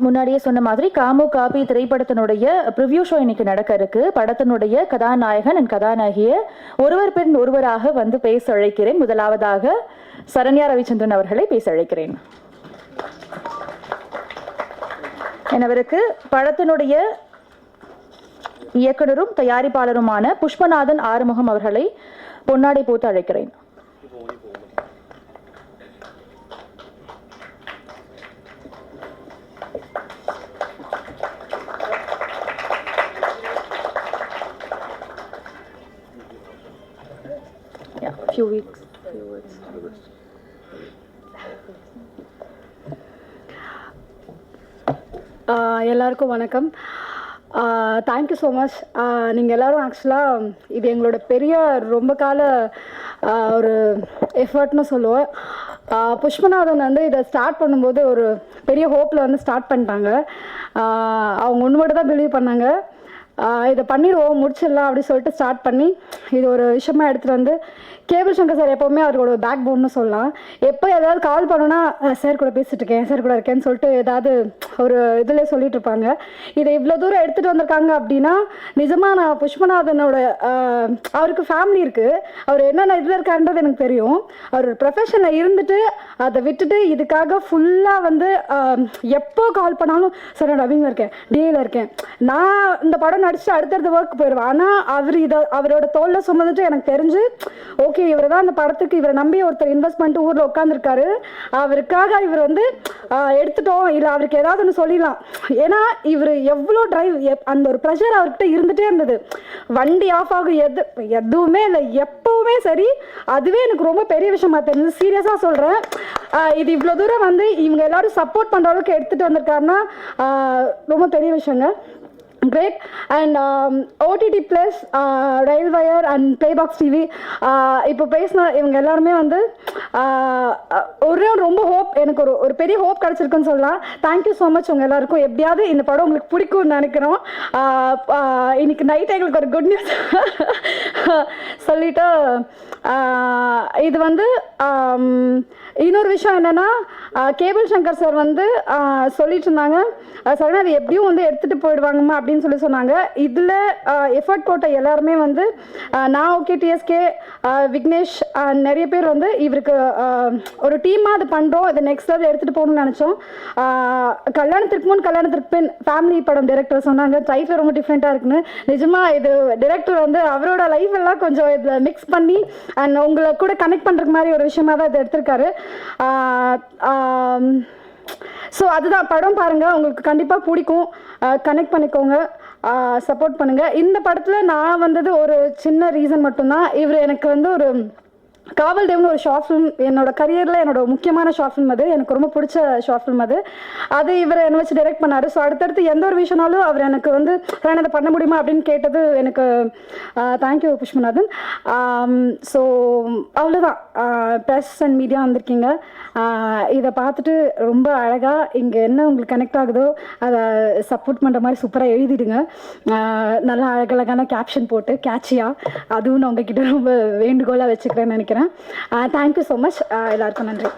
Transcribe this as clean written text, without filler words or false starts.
முன்னாடியே சொன்ன மாதிரி காமு காபி திரைப்படத்தினுடைய ப்ரிவ்யூ ஷோ இன்னைக்கு நடக்க இருக்கு. படத்தினுடைய கதாநாயகன் அண்ட் கதாநாயகியை ஒருவர் பின் ஒருவராக வந்து பேச அழைக்கிறேன். முதலாவதாக சரண்யா ரவிச்சந்திரன் அவர்களை பேச அழைக்கிறேன். அவருக்கு படத்தினுடைய இயக்குனரும் தயாரிப்பாளருமான புஷ்பநாதன் ஆறுமுகம் அவர்களை பொன்னாடை போட்டு அழைக்கிறேன். Few weeks. எல்லாருக்கும் வணக்கம். Thank you so much. நீங்கள் எல்லோரும் ஆக்சுவலாக இது எங்களோட பெரிய ரொம்ப கால ஒரு எஃபர்ட்னு சொல்லுவேன். புஷ்பநாதன் வந்து இதை ஸ்டார்ட் பண்ணும்போது ஒரு பெரிய ஹோப்பில் வந்து ஸ்டார்ட் பண்ணிட்டாங்க. அவங்க உண்மையோடு தான் பிலீவ் பண்ணாங்க. இதை பண்ணிடுவோம், முடிச்சிடலாம் அப்படின்னு சொல்லிட்டு ஸ்டார்ட் பண்ணி இது ஒரு விஷயமா எடுத்துகிட்டு வந்து கேபிள் சங்கர் சார் எப்போவுமே அவரோட பேக் போன்னு சொல்லலாம். எப்போ ஏதாவது கால் பண்ணோன்னா சார் கூட பேசிட்டு இருக்கேன், சார் கூட இருக்கேன்னு சொல்லிட்டு ஏதாவது ஒரு இதில் சொல்லிட்டு இருப்பாங்க. இதை இவ்வளோ தூரம் எடுத்துகிட்டு வந்திருக்காங்க அப்படின்னா நிஜமாக நான் புஷ்பநாதனோட அவருக்கு ஃபேமிலி இருக்குது, அவர் என்னென்ன இதில் இருக்காருன்றது எனக்கு தெரியும். அவர் ப்ரொஃபஷனில் இருந்துட்டு அதை விட்டுட்டு இதுக்காக ஃபுல்லாக வந்து எப்போ கால் பண்ணாலும் சார் நான் டப்பிங்கில் இருக்கேன், டிஏயில் இருக்கேன், நான் இந்த படம் நடிச்சுட்டு அடுத்தடுத்த ஒர்க் போயிடுவேன். ஆனால் அவர் இதை அவரோட தோளில் சுமந்துட்டு எனக்கு தெரிஞ்சு ஓகே இவர் தான் அந்த படத்துக்கு இவரை நம்பி ஒருத்தர் இன்வெஸ்ட் பண்ணிட்டு ஊரில் உட்காந்துருக்காரு, அவருக்காக இவர் வந்து எடுத்துட்டோம் இல்லை அவருக்கு ஏதாவது ஒன்று சொல்லிடலாம். ஏன்னா இவர் எவ்வளோ டிரைவ் அந்த ஒரு ப்ரெஷர் அவர்கிட்ட இருந்துகிட்டே இருந்தது. வண்டி ஆஃப் ஆகும் எதுவுமே இல்லை, எப்போவுமே சரி. அதுவே எனக்கு ரொம்ப பெரிய விஷயமா தெரிஞ்சது. சீரியஸாக சொல்கிறேன். இது இவ்வளோ தூரம் வந்து இவங்க எல்லாரும் சப்போர்ட் பண்ணுற அளவுக்கு எடுத்துகிட்டு வந்திருக்காருன்னா ரொம்ப பெரிய விஷயங்க. Great. And OTT Plus, Railwire and Playbox TV இப்போ பேசின இவங்க எல்லாருமே வந்து ஒரே ரொம்ப ஹோப், எனக்கு ஒரு பெரிய ஹோப் கிடச்சிருக்குன்னு சொல்லலாம். தேங்க்யூ ஸோ மச் உங்கள் எல்லாருக்கும். எப்படியாவது இந்த படம் உங்களுக்கு பிடிக்கும்னு நினைக்கிறோம். இன்னைக்கு நைட் எங்களுக்கு ஒரு குட் நியூஸ் சொல்லிவிட்டு இது வந்து இன்னொரு விஷயம் என்னென்னா கேபிள் சங்கர் சார் வந்து சொல்லிட்டு இருந்தாங்க சார் அது எப்படியும் வந்து எடுத்துகிட்டு போயிடுவாங்கம்மா அப்படின்னு சொல்லி சொன்னாங்க. இதில் எஃபர்ட் போட்ட எல்லாருமே வந்து நான் ஓகே டிஎஸ்கே விக்னேஷ் நிறைய பேர் வந்து இவருக்கு ஒரு டீமாக அது பண்ணுறோம், இதை நெக்ஸ்ட் லெவல் எடுத்துகிட்டு போகணும்னு நினச்சோம். கல்யாணத்திற்கு முன் கல்யாணத்திற்கு பின் ஃபேமிலி படம் டைரக்டர் சொன்னாங்க டைட்டில் ரொம்ப டிஃப்ரெண்ட்டாக இருக்குன்னு. நிஜமாக இது டைரக்டர் வந்து அவரோட லைஃப் எல்லாம் கொஞ்சம் இதில் மிக்ஸ் பண்ணி அண்ட் உங்களை கூட கனெக்ட் பண்ணுற மாதிரி ஒரு விஷயமா தான் இதை எடுத்திருக்காரு. ஸோ அதுதான் படம் பாருங்கள், உங்களுக்கு கண்டிப்பாக பிடிக்கும். கனெக்ட் பண்ணிக்கோங்க, சப்போர்ட் பண்ணுங்கள். இந்த படத்தில் நான் வந்தது ஒரு சின்ன ரீசன் மட்டும்தான். இவர் எனக்கு வந்து ஒரு காவல் தேவ்னு ஒரு ஷார்ட் ஃபிலிம் என்னோட கரியரில் என்னோட முக்கியமான ஷார்ட் ஃபிலிம், அது எனக்கு ரொம்ப பிடிச்ச ஷார்ட் ஃபிலிம். அது இவர் என்னை வச்சு டைரக்ட் பண்ணார். ஸோ அடுத்தடுத்து எந்த ஒரு விஷயம்னாலும் அவர் எனக்கு வந்து அதை பண்ண முடியுமா அப்படின்னு கேட்டது எனக்கு தேங்க்யூ புஷ்பநாதன். ஸோ அவ்வளோதான். ப்ரெஸ் அண்ட் மீடியா வந்திருக்கீங்க, இதை பார்த்துட்டு ரொம்ப அழகாக இங்கே என்ன உங்களுக்கு கனெக்ட் ஆகுதோ அதை சப்போர்ட் பண்ணுற மாதிரி சூப்பராக எழுதிடுங்க. நல்லா அழகழகான கேப்ஷன் போட்டு கேட்சியாக, அதுவும் நான் உங்ககிட்ட ரொம்ப வேண்டுகோளாக வச்சுக்கிறேன்னு நினைக்கிறேன். Thank you so much. எல்லாருக்கும் நன்றி.